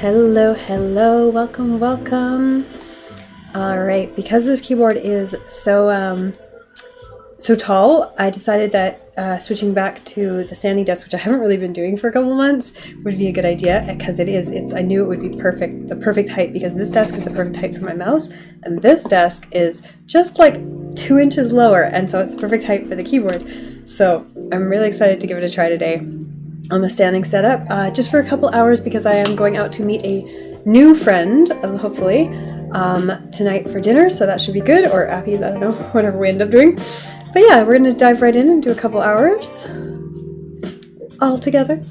Hello, hello, welcome. All right, because this keyboard is so tall, I decided that switching back to the standing desk, which I haven't really been doing for a couple months, would be a good idea because I knew it would be the perfect height, because this desk is the perfect height for my mouse, and this desk is just like 2 inches lower, and so it's the perfect height for the keyboard. So I'm really excited to give it a try today on the standing setup, just for a couple hours, because I am going out to meet a new friend, hopefully, tonight for dinner, so that should be good, or Appy's, I don't know, whatever we end up doing. But yeah, we're gonna dive right in and do a couple hours all together.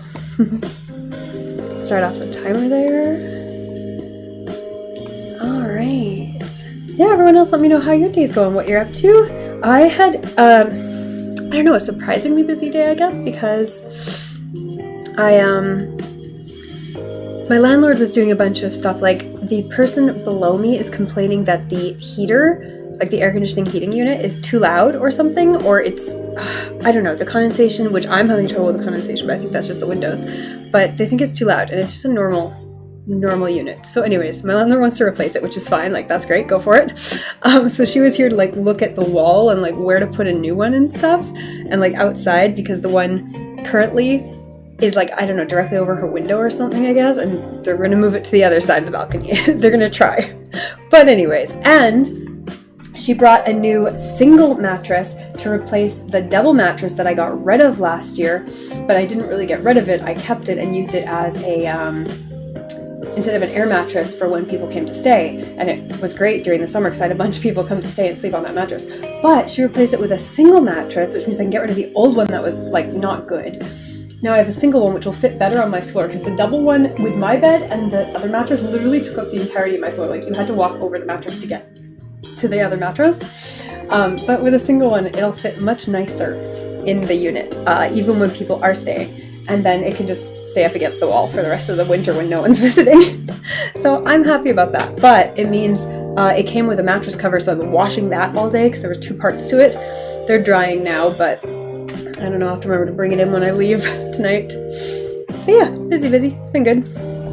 Start off the timer there. All right. Yeah, everyone else, let me know how your day's going, what you're up to. I had, I don't know, a surprisingly busy day, I guess, because my landlord was doing a bunch of stuff. Like, the person below me is complaining that the heater, like the air conditioning heating unit, is too loud or something, or it's, I don't know, the condensation, which I'm having trouble with the condensation, but I think that's just the windows, but they think it's too loud, and it's just a normal unit. So anyways, my landlord wants to replace it, which is fine, like, that's great, go for it. So she was here to like look at the wall and like where to put a new one and stuff, and like outside, because the one currently is like, I don't know, directly over her window or something, I guess, and they're gonna move it to the other side of the balcony. They're gonna try. But anyways, and she brought a new single mattress to replace the double mattress that I got rid of last year, but I didn't really get rid of it. I kept it and used it as a, instead of an air mattress for when people came to stay, and it was great during the summer because I had a bunch of people come to stay and sleep on that mattress. But she replaced it with a single mattress, which means I can get rid of the old one that was like not good. Now I have a single one which will fit better on my floor, because the double one with my bed and the other mattress literally took up the entirety of my floor. Like, you had to walk over the mattress to get to the other mattress. But with a single one, it'll fit much nicer in the unit, even when people are staying. And then it can just stay up against the wall for the rest of the winter when no one's visiting. So I'm happy about that. But it means it came with a mattress cover, so I've been washing that all day because there were 2 parts to it. They're drying now, but I don't know, I'll have to remember to bring it in when I leave tonight. But yeah, busy. It's been good.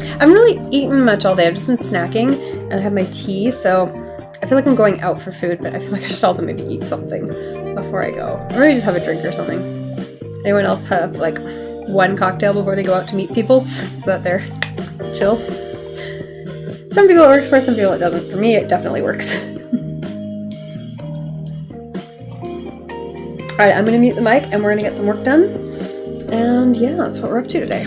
I haven't really eaten much all day. I've just been snacking, and I have my tea, so I feel like I'm going out for food, but I feel like I should also maybe eat something before I go. Or maybe just have a drink or something. Anyone else have like 1 cocktail before they go out to meet people so that they're chill? Some people it works for, some people it doesn't. For me, it definitely works. Alright, I'm going to mute the mic and we're going to get some work done. And yeah, that's what we're up to today.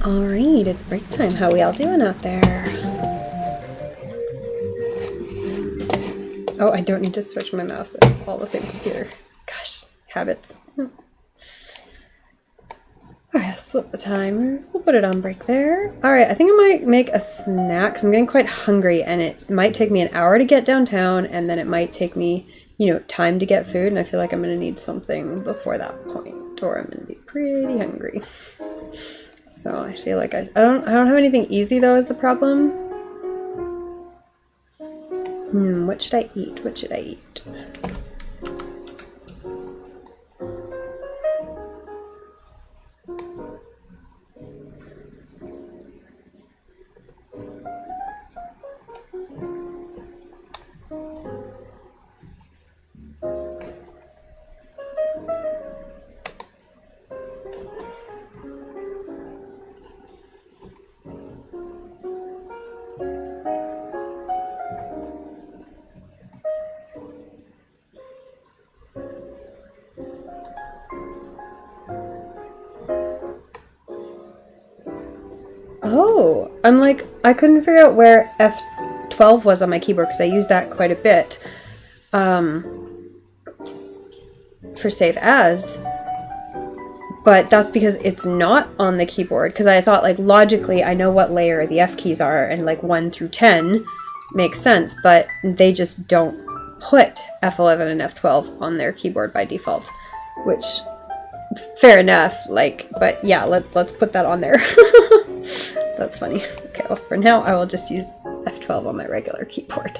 Alright, it's break time. How we all doing out there? Oh, I don't need to switch my mouse. It's all the same computer. Gosh, habits. Alright, let's flip the timer. We'll put it on break there. Alright, I think I might make a snack because I'm getting quite hungry and it might take me an hour to get downtown and then it might take me, time to get food and I feel like I'm going to need something before that point or I'm going to be pretty hungry. So I feel like I don't have anything easy though is the problem. What should I eat? What should I eat? Oh, I'm like, I couldn't figure out where F12 was on my keyboard because I use that quite a bit for save as. But that's because it's not on the keyboard, because I thought, like, logically I know what layer the F keys are, and like 1 through 10 makes sense, but they just don't put F11 and F12 on their keyboard by default, which, fair enough, like, but yeah, let's put that on there. That's funny. Okay, well, for now I will just use F12 on my regular keyboard.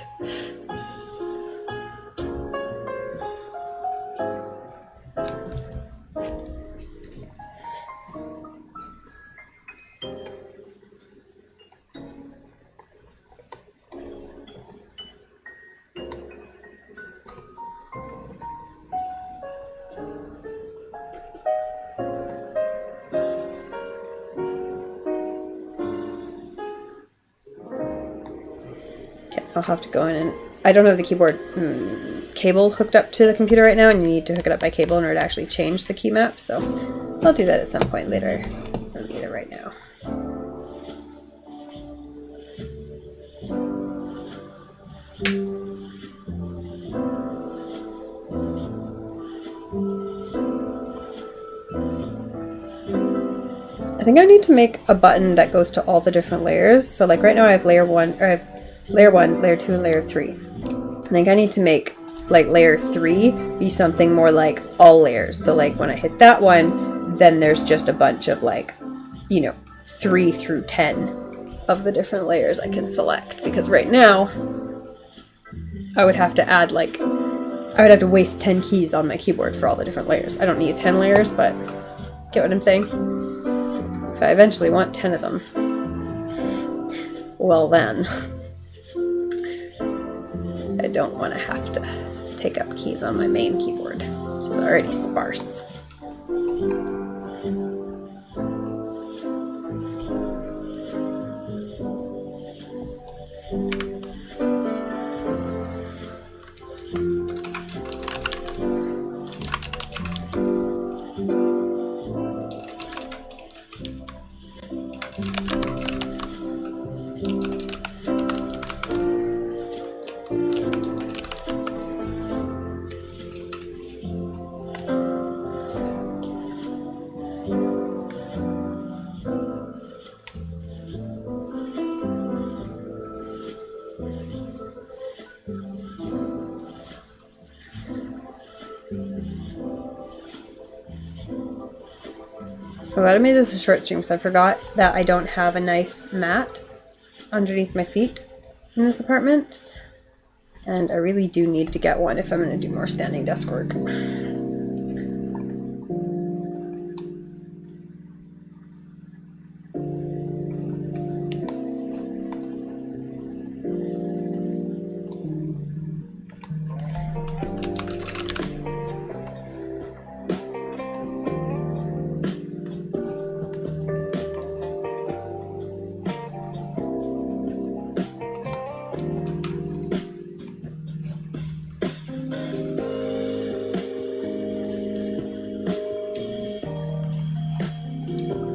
I'll have to go in and... I don't have the keyboard cable hooked up to the computer right now, and you need to hook it up by cable in order to actually change the key map, so I'll do that at some point later. I don't need it right now. I think I need to make a button that goes to all the different layers. So like right now I have layer 1, or I have layer 1, layer 2, and layer 3. I think I need to make like layer 3 be something more like all layers. So like when I hit that one, then there's just a bunch of like, you know, 3 through 10 of the different layers I can select. Because right now, I would have to add like, I would have to waste 10 keys on my keyboard for all the different layers. I don't need 10 layers, but get what I'm saying? If I eventually want 10 of them, well then, I don't want to have to take up keys on my main keyboard, which is already sparse. I'm glad I made this a short stream, so I forgot that I don't have a nice mat underneath my feet in this apartment. And I really do need to get one if I'm going to do more standing desk work.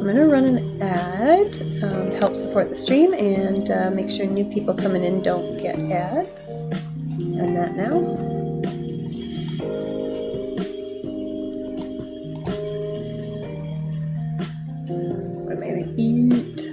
I'm going to run an ad to help support the stream and make sure new people coming in don't get ads. Run that now. What am I going to eat?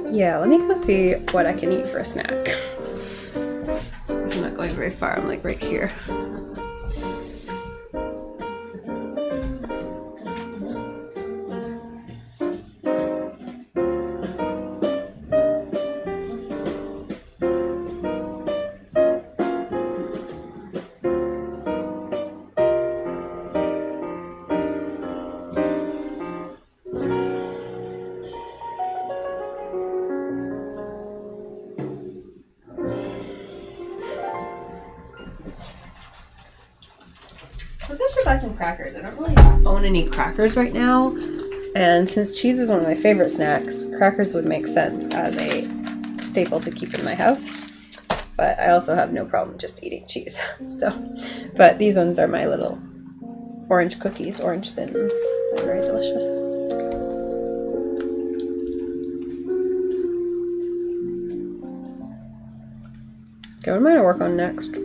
Yeah, let me go see what I can eat for a snack. I'm not going very far, I'm like right here. I should buy some crackers. I don't really own any crackers right now. And since cheese is one of my favorite snacks, crackers would make sense as a staple to keep in my house. But I also have no problem just eating cheese. But these ones are my little orange cookies, orange thins. They're very delicious. Okay, what am I going to work on next?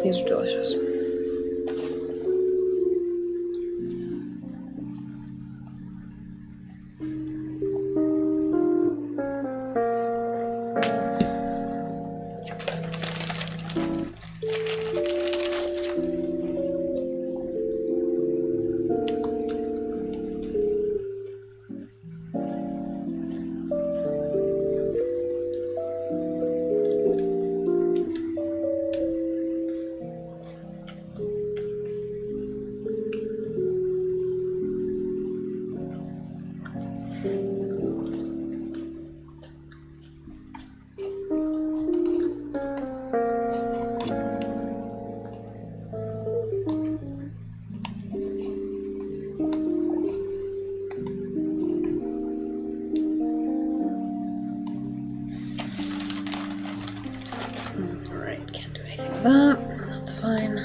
These are delicious. Alright, can't do anything with that. That's fine.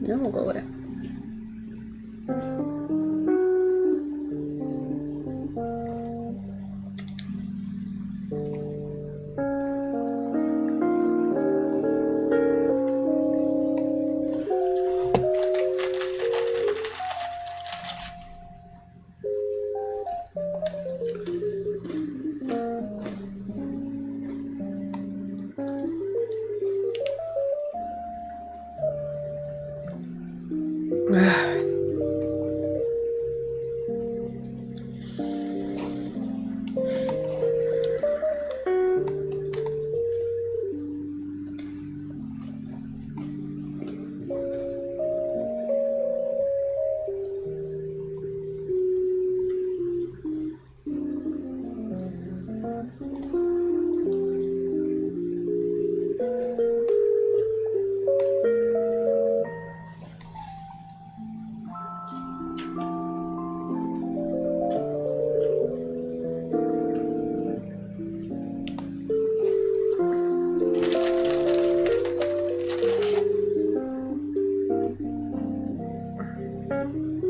No, we'll go away.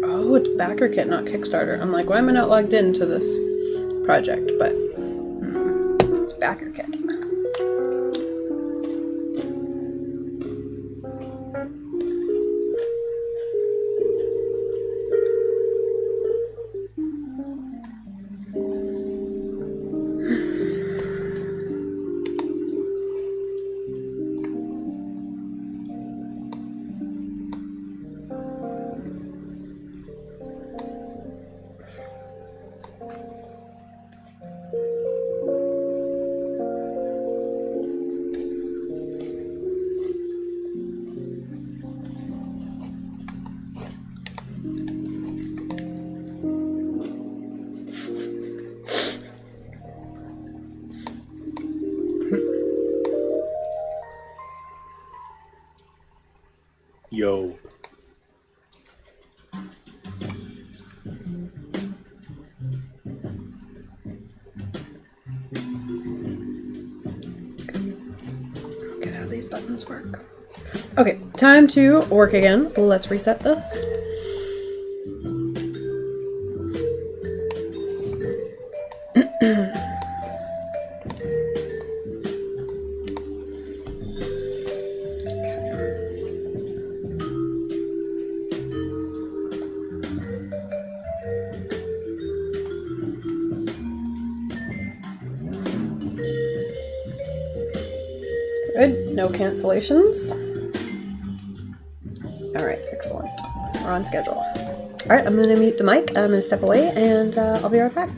Oh, it's BackerKit, not Kickstarter. I'm like, why am I not logged into this project? But it's BackerKit. Yo. Okay, how these buttons work. Okay, time to work again. Let's reset this. Good, no cancellations. All right, excellent. We're on schedule. All right, I'm gonna mute the mic. I'm gonna step away and I'll be right back.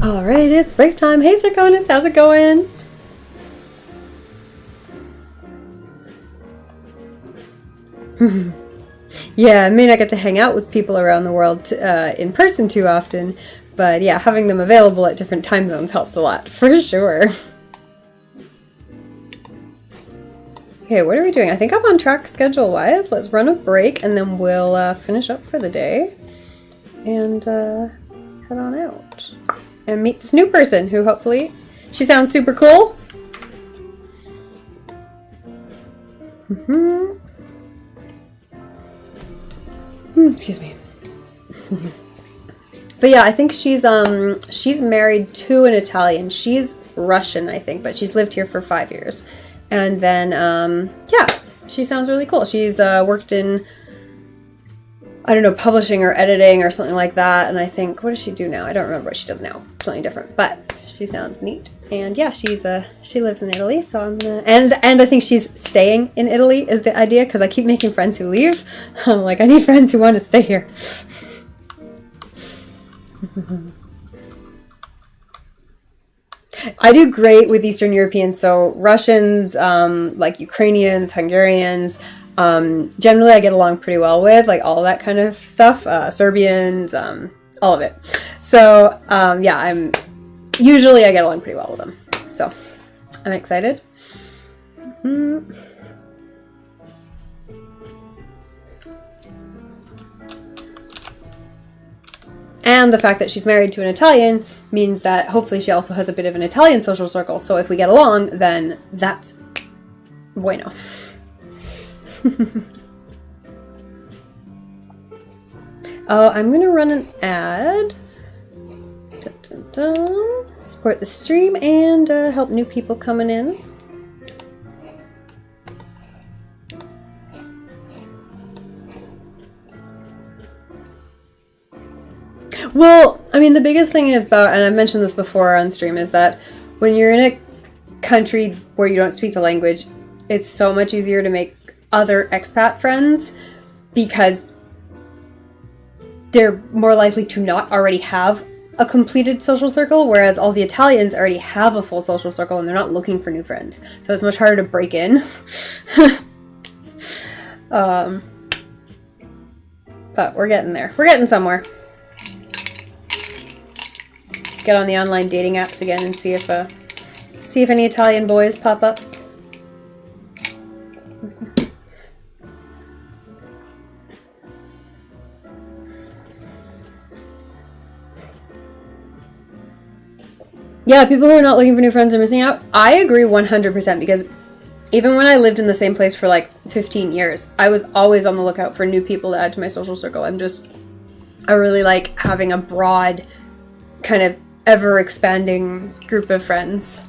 Alright, it's break time. Hey Zirconis, how's it going? Yeah, I may not get to hang out with people around the world in person too often, but yeah, having them available at different time zones helps a lot, for sure. Okay, what are we doing? I think I'm on track schedule-wise. Let's run a break, and then we'll finish up for the day and head on out. And meet this new person who hopefully, she sounds super cool. Excuse me. But yeah, I think she's married to an Italian. She's Russian, I think, but she's lived here for 5 years. And then, yeah, she sounds really cool. She's worked in, I don't know, publishing or editing or something like that. And I think, what does she do now? I don't remember what she does now. Something different, but she sounds neat. And yeah, she lives in Italy, so I'm gonna, and I think she's staying in Italy is the idea, because I keep making friends who leave. I'm like, I need friends who want to stay here. I do great with Eastern Europeans, so Russians, like Ukrainians, Hungarians, generally I get along pretty well with, like all that kind of stuff, Serbians, all of it. So, yeah, usually I get along pretty well with them, so I'm excited. And the fact that she's married to an Italian means that hopefully she also has a bit of an Italian social circle. So if we get along, then that's bueno. Oh, I'm going to run an ad. Support the stream and help new people coming in. Well, I mean, the biggest thing is about, and I've mentioned this before on stream, is that when you're in a country where you don't speak the language, it's so much easier to make other expat friends because they're more likely to not already have a completed social circle, whereas all the Italians already have a full social circle and they're not looking for new friends. So it's much harder to break in. But we're getting there. We're getting somewhere. Get on the online dating apps again and see if any Italian boys pop up. Yeah, people who are not looking for new friends are missing out. I agree 100% because even when I lived in the same place for like 15 years, I was always on the lookout for new people to add to my social circle. I really like having a broad, kind of ever-expanding group of friends.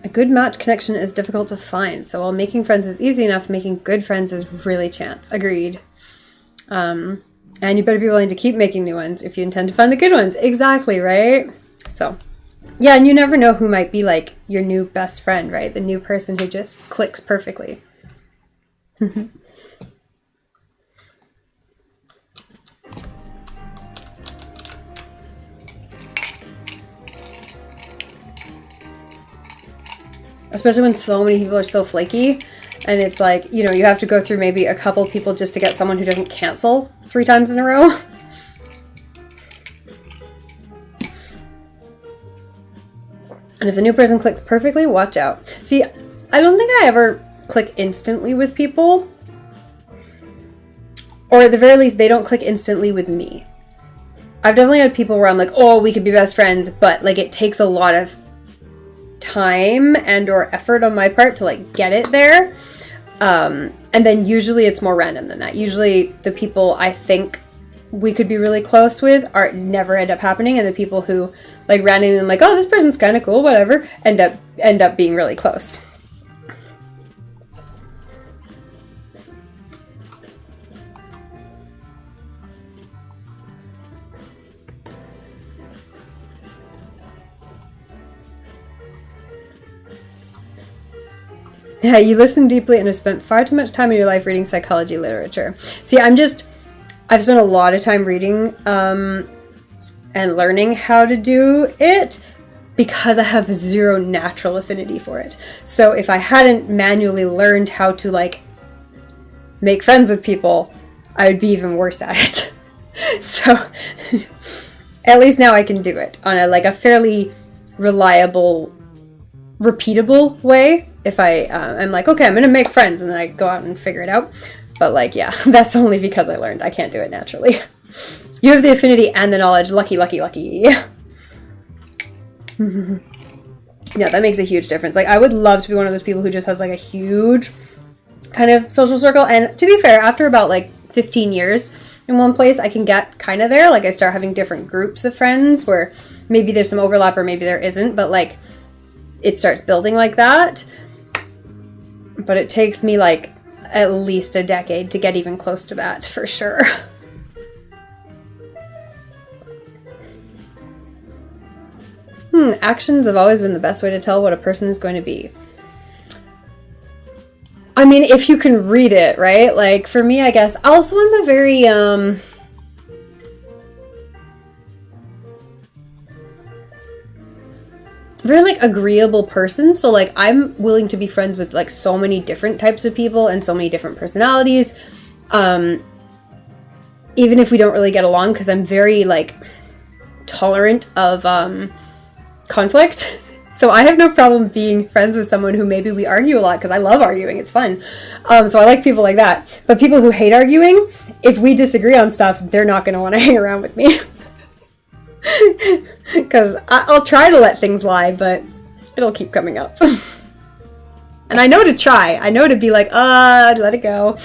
A good match connection is difficult to find. So while making friends is easy enough, making good friends is really chance. Agreed. And you better be willing to keep making new ones if you intend to find the good ones. Exactly, right? So, yeah, and you never know who might be like your new best friend, right? The new person who just clicks perfectly. Especially when so many people are so flaky, and it's like, you know, you have to go through maybe a couple people just to get someone who doesn't cancel 3 times in a row. And if the new person clicks perfectly, watch out. See, I don't think I ever click instantly with people. Or at the very least, they don't click instantly with me. I've definitely had people where I'm like, oh, we could be best friends, but like it takes a lot of time and or effort on my part to like get it there. And then usually it's more random than that. Usually the people I think we could be really close with are never end up happening, and the people who like randomly I'm like, oh, this person's kind of cool, whatever, end up being really close. Yeah, you listen deeply and have spent far too much time in your life reading psychology literature. See, I've spent a lot of time reading and learning how to do it because I have zero natural affinity for it. So if I hadn't manually learned how to like make friends with people, I would be even worse at it. So at least now I can do it on a fairly reliable, repeatable way. If I'm like, okay, I'm going to make friends, and then I go out and figure it out. But like, yeah, that's only because I learned. I can't do it naturally. You have the affinity and the knowledge. Lucky, lucky, lucky. Yeah, that makes a huge difference. Like, I would love to be one of those people who just has like a huge kind of social circle. And to be fair, after about like 15 years in one place, I can get kind of there. Like, I start having different groups of friends where maybe there's some overlap or maybe there isn't, but like it starts building like that. But it takes me like at least a decade to get even close to that, for sure. Actions have always been the best way to tell what a person is going to be. I mean, if you can read it, right? Like, for me, I guess, also I'm a very, very like agreeable person, so like I'm willing to be friends with like so many different types of people and so many different personalities, even if we don't really get along, because I'm very like tolerant of conflict. So I have no problem being friends with someone who maybe we argue a lot, because I love arguing, it's fun. So I like people like that. But people who hate arguing, if we disagree on stuff, they're not going to want to hang around with me. Because I'll try to let things lie, but it'll keep coming up. And I know to try. I know to be like, let it go.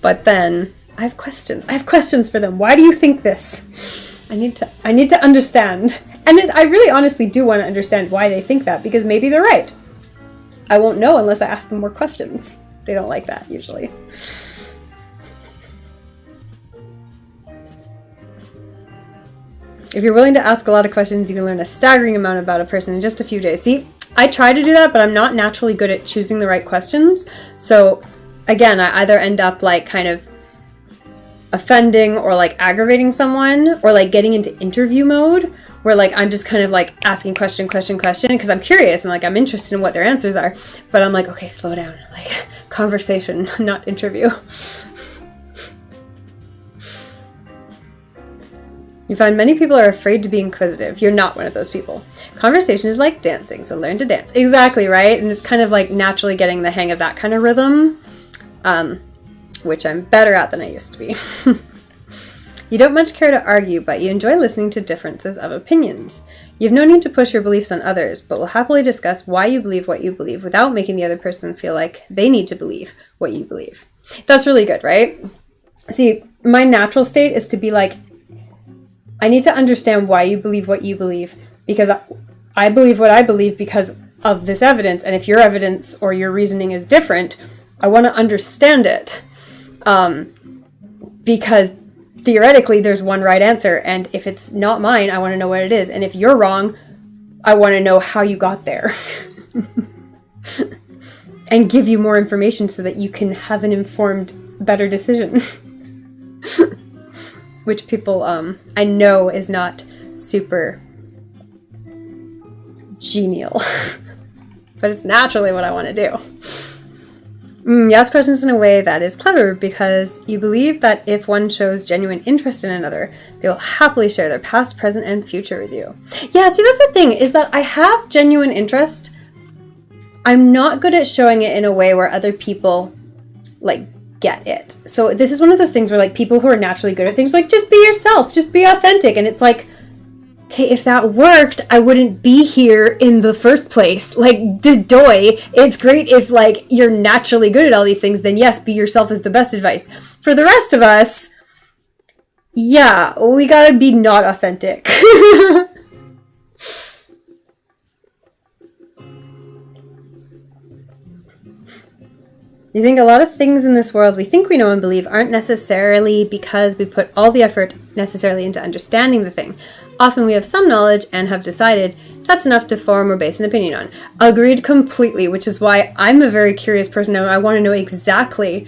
But then I have questions. I have questions for them. Why do you think this? I need to understand. And I really honestly do want to understand why they think that, because maybe they're right. I won't know unless I ask them more questions. They don't like that usually. If you're willing to ask a lot of questions, you can learn a staggering amount about a person in just a few days. See, I try to do that, but I'm not naturally good at choosing the right questions. So again, I either end up like kind of offending or like aggravating someone, or like getting into interview mode where like I'm just kind of like asking question because I'm curious and like I'm interested in what their answers are. But I'm like, okay, slow down. Like, conversation, not interview. You find many people are afraid to be inquisitive. You're not one of those people. Conversation is like dancing, so learn to dance. Exactly, right? And it's kind of like naturally getting the hang of that kind of rhythm, which I'm better at than I used to be. You don't much care to argue, but you enjoy listening to differences of opinions. You have no need to push your beliefs on others, but will happily discuss why you believe what you believe without making the other person feel like they need to believe what you believe. That's really good, right? See, my natural state is to be like, I need to understand why you believe what you believe, because I believe what I believe because of this evidence. And if your evidence or your reasoning is different, I want to understand it. Because theoretically there's one right answer. And if it's not mine, I want to know what it is. And if you're wrong, I want to know how you got there. And give you more information so that you can have an informed, better decision. Which people, I know is not super genial. But it's naturally what I want to do. You ask questions in a way that is clever because you believe that if one shows genuine interest in another, they will happily share their past, present, and future with you. Yeah, see, that's the thing, is that I have genuine interest. I'm not good at showing it in a way where other people, like, get it. So this is one of those things where, like, people who are naturally good at things, like, just be yourself, just be authentic. And it's like, okay, if that worked, I wouldn't be here in the first place. Like, doy. It's great if, like, you're naturally good at all these things, then yes, be yourself is the best advice. For the rest of us, yeah, we gotta be not authentic. You think a lot of things in this world we think we know and believe aren't necessarily because we put all the effort necessarily into understanding the thing. Often we have some knowledge and have decided that's enough to form or base an opinion on. Agreed completely, which is why I'm a very curious person. I want to know exactly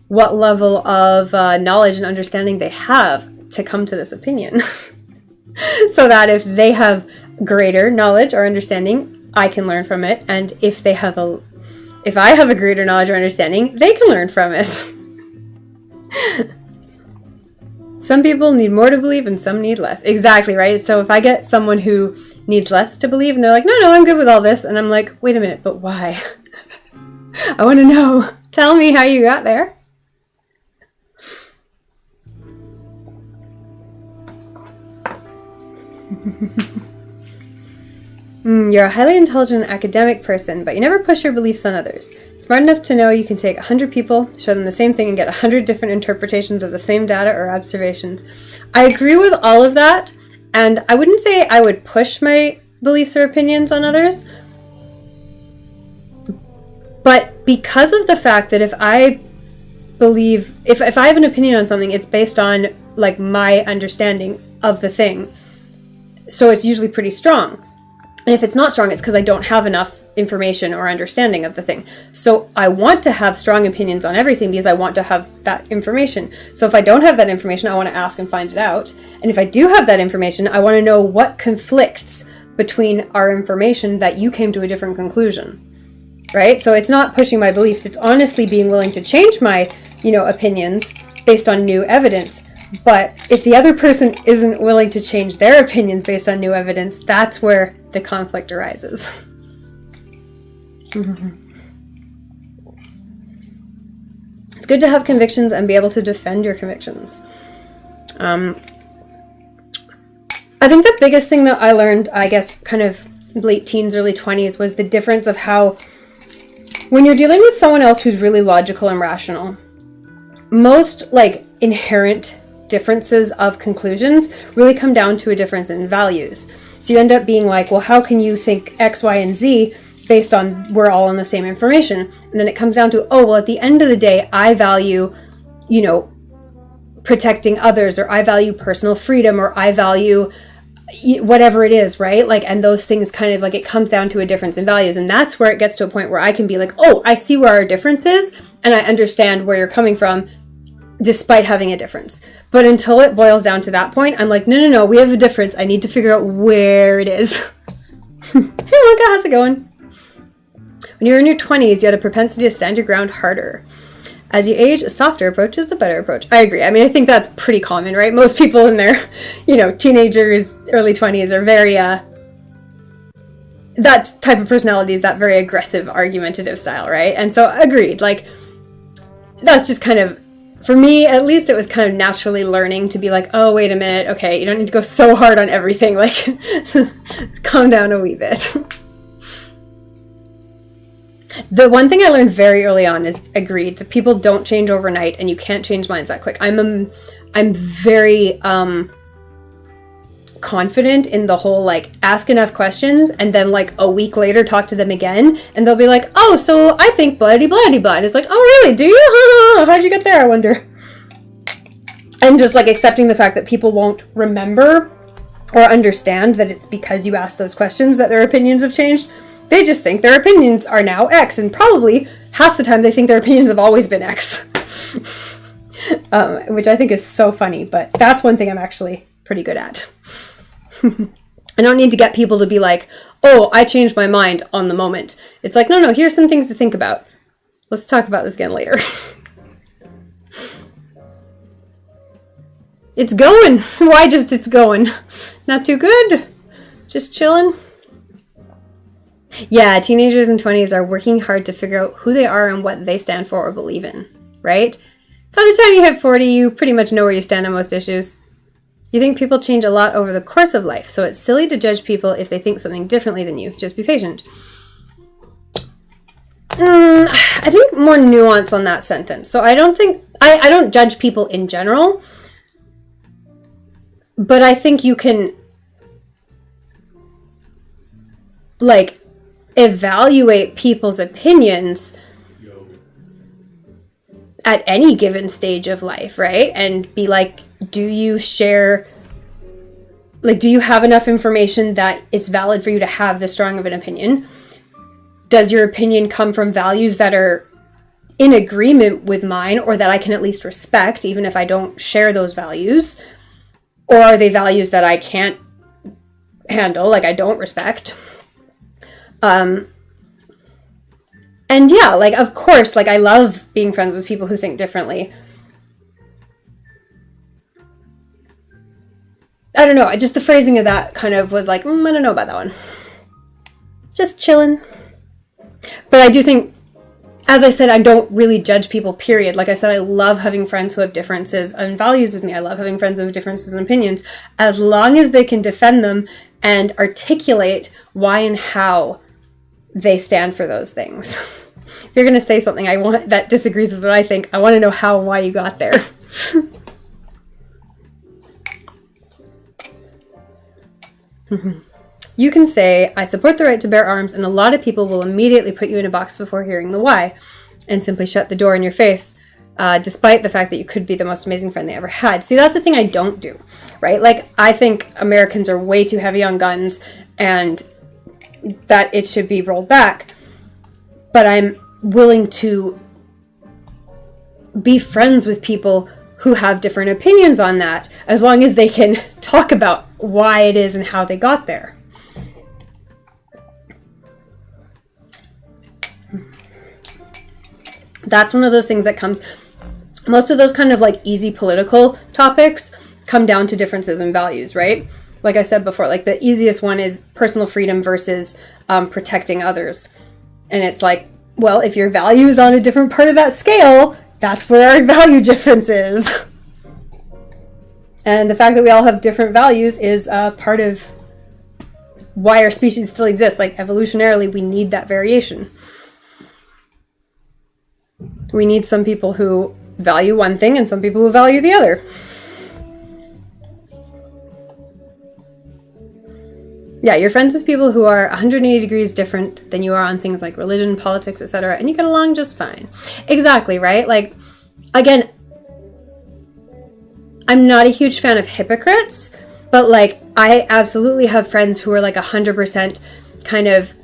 what level of knowledge and understanding they have to come to this opinion. So that if they have greater knowledge or understanding, I can learn from it. And if I have a greater knowledge or understanding, they can learn from it. Some people need more to believe and some need less. Exactly, right? So if I get someone who needs less to believe and they're like, no, I'm good with all this. And I'm like, wait a minute, but why? I want to know. Tell me how you got there. You're a highly intelligent academic person, but you never push your beliefs on others. Smart enough to know you can take 100 people, show them the same thing, and get 100 different interpretations of the same data or observations. I agree with all of that, and I wouldn't say I would push my beliefs or opinions on others. But because of the fact that if I have an opinion on something, it's based on, like, my understanding of the thing. So it's usually pretty strong. And if it's not strong, it's because I don't have enough information or understanding of the thing. So I want to have strong opinions on everything because I want to have that information. So if I don't have that information, I want to ask and find it out. And if I do have that information, I want to know what conflicts between our information that you came to a different conclusion. Right? So it's not pushing my beliefs. It's honestly being willing to change my, opinions based on new evidence. But if the other person isn't willing to change their opinions based on new evidence, that's where the conflict arises. It's good to have convictions and be able to defend your convictions. I think the biggest thing that I learned, I guess, kind of late teens, early 20s, was the difference of how when you're dealing with someone else who's really logical and rational, most, like, inherent differences of conclusions really come down to a difference in values. So you end up being like, well, how can you think X, Y, and Z based on we're all on the same information? And then it comes down to, oh, well, at the end of the day, I value, protecting others, or I value personal freedom, or I value whatever it is, right? Like, and those things kind of, like, it comes down to a difference in values. And that's where it gets to a point where I can be like, oh, I see where our difference is, and I understand where you're coming from, despite having a difference. But until it boils down to that point, I'm like, no, we have a difference. I need to figure out where it is. Hey, Mocha, how's it going? When you're in your 20s, you had a propensity to stand your ground harder. As you age, a softer approach is the better approach. I agree. I mean, I think that's pretty common, right? Most people in their, teenagers, early 20s are very, that type of personality is that very aggressive, argumentative style, right? And so, agreed. Like, that's just kind of, for me, at least, it was kind of naturally learning to be like, oh, wait a minute, okay, you don't need to go so hard on everything, like, calm down a wee bit. The one thing I learned very early on is, agreed, that people don't change overnight, and you can't change minds that quick. I'm very, confident in the whole like ask enough questions and then like a week later talk to them again and they'll be like, oh, so I think bloody bloody blah. And it's like, oh really, do you? How'd you get there, I wonder? And just like accepting the fact that people won't remember or understand that it's because you asked those questions that their opinions have changed. They just think their opinions are now X, and probably half the time they think their opinions have always been X. Which I think is so funny, but that's one thing I'm actually pretty good at. I don't need to get people to be like, oh, I changed my mind on the moment. It's like, no, here's some things to think about. Let's talk about this again later. It's going. Why just it's going? Not too good. Just chilling. Yeah, teenagers and 20s are working hard to figure out who they are and what they stand for or believe in, right? By the time you hit 40, you pretty much know where you stand on most issues. You think people change a lot over the course of life, so it's silly to judge people if they think something differently than you. Just be patient. I think more nuance on that sentence. So I don't judge people in general, but I think you can like evaluate people's opinions at any given stage of life, right? And be like, do you share, like, do you have enough information that it's valid for you to have this strong of an opinion? Does your opinion come from values that are in agreement with mine, or that I can at least respect, even if I don't share those values? Or are they values that I can't handle, like I don't respect? And yeah, like, of course, like, I love being friends with people who think differently. I don't know, just the phrasing of that kind of was like, I don't know about that one. Just chilling. But I do think, as I said, I don't really judge people, period. Like I said, I love having friends who have differences and values with me. I love having friends who have differences and opinions, as long as they can defend them and articulate why and how they stand for those things. If you're going to say something that disagrees with what I think, I want to know how and why you got there. You can say, I support the right to bear arms, and a lot of people will immediately put you in a box before hearing the why, and simply shut the door in your face, despite the fact that you could be the most amazing friend they ever had. See, that's the thing I don't do, right? Like, I think Americans are way too heavy on guns, and that it should be rolled back. But I'm willing to be friends with people who have different opinions on that, as long as they can talk about why it is and how they got there. That's one of those things that comes, most of those kind of like easy political topics come down to differences in values, right? Like I said before, like the easiest one is personal freedom versus protecting others. And it's like, well, if your value is on a different part of that scale, that's where our value difference is. And the fact that we all have different values is part of why our species still exists. Like, evolutionarily, we need that variation. We need some people who value one thing and some people who value the other. Yeah, you're friends with people who are 180 degrees different than you are on things like religion, politics, etc., and you get along just fine. Exactly, right? Like, again, I'm not a huge fan of hypocrites, but like, I absolutely have friends who are like 100% kind of,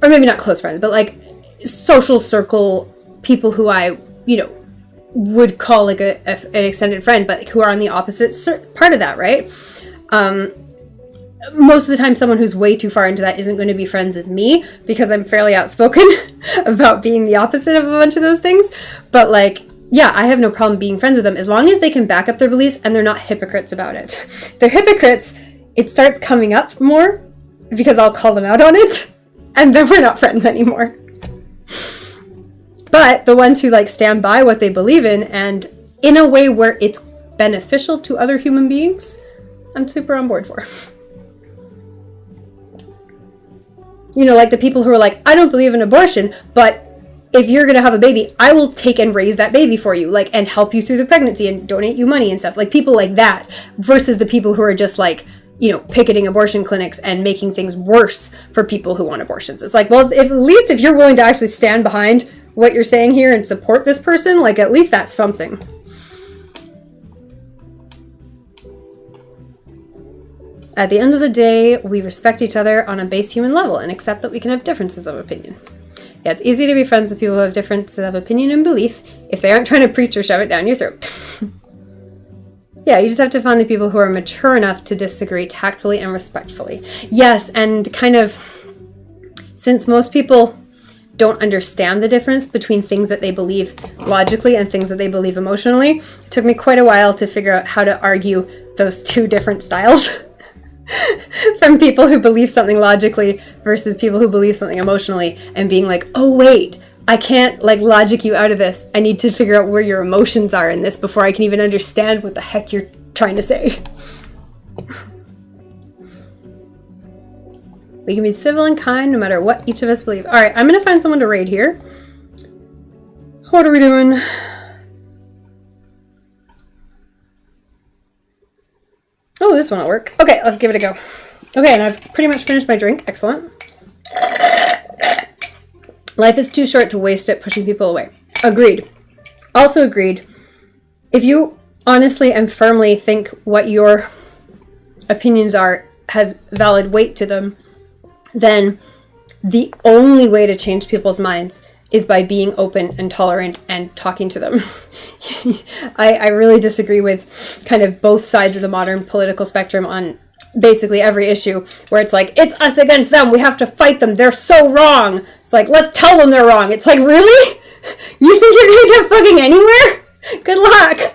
or maybe not close friends, but like social circle people who I, would call like an extended friend, but who are on the opposite part of that, right? Most of the time, someone who's way too far into that isn't going to be friends with me because I'm fairly outspoken about being the opposite of a bunch of those things. But like, yeah, I have no problem being friends with them as long as they can back up their beliefs and they're not hypocrites about it. If they're hypocrites, it starts coming up more because I'll call them out on it, and then we're not friends anymore. But the ones who like stand by what they believe in and in a way where it's beneficial to other human beings, I'm super on board for. Like the people who are like, I don't believe in abortion, but if you're going to have a baby, I will take and raise that baby for you, like, and help you through the pregnancy and donate you money and stuff. Like, people like that versus the people who are just like, you know, picketing abortion clinics and making things worse for people who want abortions. It's like, well, at least if you're willing to actually stand behind what you're saying here and support this person, like, at least that's something. At the end of the day, we respect each other on a base human level and accept that we can have differences of opinion. Yeah, it's easy to be friends with people who have differences of opinion and belief if they aren't trying to preach or shove it down your throat. Yeah, you just have to find the people who are mature enough to disagree tactfully and respectfully. Yes, and kind of, since most people don't understand the difference between things that they believe logically and things that they believe emotionally, it took me quite a while to figure out how to argue those two different styles. From people who believe something logically versus people who believe something emotionally, and being like, oh wait, I can't like logic you out of this. I need to figure out where your emotions are in this before I can even understand what the heck you're trying to say. We can be civil and kind no matter what each of us believe. All right, I'm going to find someone to raid here. What are we doing? Oh, this one will work. Okay, let's give it a go. Okay, and I've pretty much finished my drink. Excellent. Life is too short to waste it pushing people away. Agreed. Also agreed. If you honestly and firmly think what your opinions are has valid weight to them, then the only way to change people's minds is by being open and tolerant and talking to them. I really disagree with kind of both sides of the modern political spectrum on basically every issue, where it's like, it's us against them, we have to fight them, they're so wrong. It's like, let's tell them they're wrong. It's like, really? You think you're gonna get fucking anywhere? Good luck.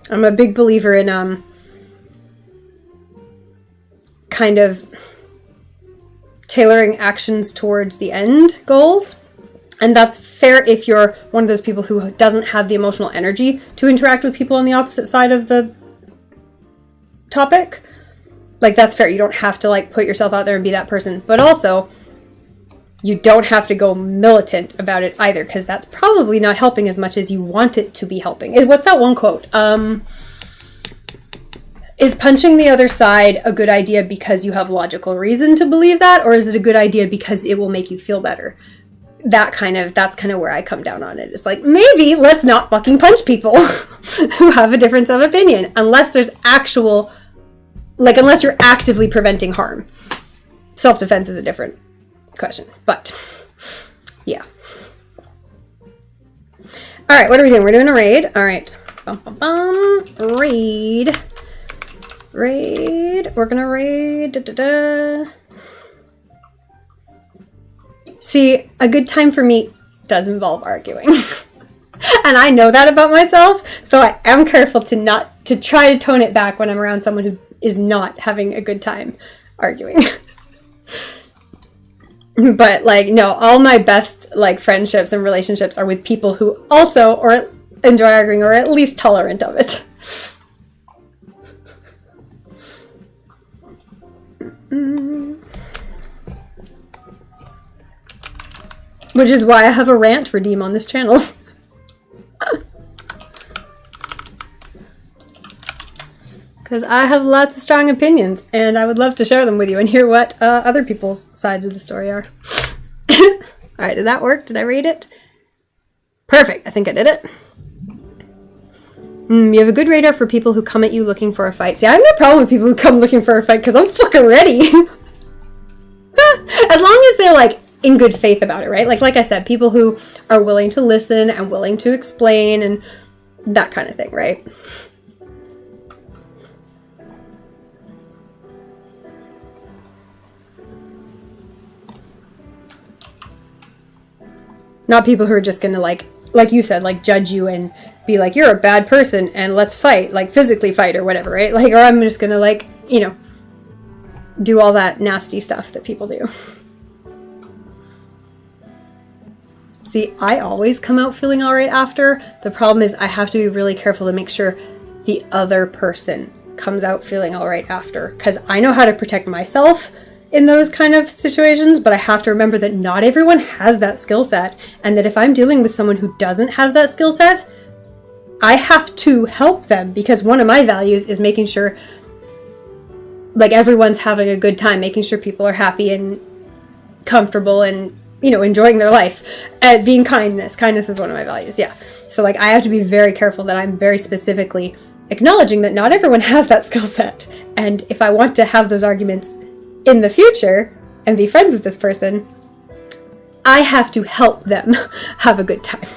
I'm a big believer in kind of tailoring actions towards the end goals. And that's fair if you're one of those people who doesn't have the emotional energy to interact with people on the opposite side of the topic. Like, that's fair. You don't have to like put yourself out there and be that person. But also, you don't have to go militant about it either, because that's probably not helping as much as you want it to be helping. What's that one quote? Is punching the other side a good idea because you have logical reason to believe that, or is it a good idea because it will make you feel better? That's kind of where I come down on it. It's like, maybe let's not fucking punch people who have a difference of opinion, unless there's actual, like, unless you're actively preventing harm. Self-defense is a different question, but yeah. All right, what are we doing? We're doing a raid. All right. Raid. We're gonna raid. See, a good time for me does involve arguing. And I know that about myself, so I am careful to try to tone it back when I'm around someone who is not having a good time arguing. But like, no, all my best like friendships and relationships are with people who also or enjoy arguing, or at least tolerant of it. Which is why I have a rant redeem on this channel. Because I have lots of strong opinions, and I would love to share them with you and hear what other people's sides of the story are. Alright, did that work? Did I read it? Perfect, I think I did it. You have a good radar for people who come at you looking for a fight. See, I have no problem with people who come looking for a fight, because I'm fucking ready. As long as they're, like, in good faith about it, right? Like I said, people who are willing to listen and willing to explain and that kind of thing, right? Not people who are just gonna like you said, like judge you and be like, you're a bad person and let's fight, like physically fight or whatever, right? Like, or I'm just gonna like, you know, do all that nasty stuff that people do. See, I always come out feeling all right after. The problem is I have to be really careful to make sure the other person comes out feeling all right after. Because I know how to protect myself in those kind of situations, but I have to remember that not everyone has that skill set, and that if I'm dealing with someone who doesn't have that skill set, I have to help them, because one of my values is making sure like everyone's having a good time, making sure people are happy and comfortable and, you know, enjoying their life, and being kindness is one of my values. Yeah. So like I have to be very careful that I'm very specifically acknowledging that not everyone has that skill set, and if I want to have those arguments in the future and be friends with this person, I have to help them have a good time.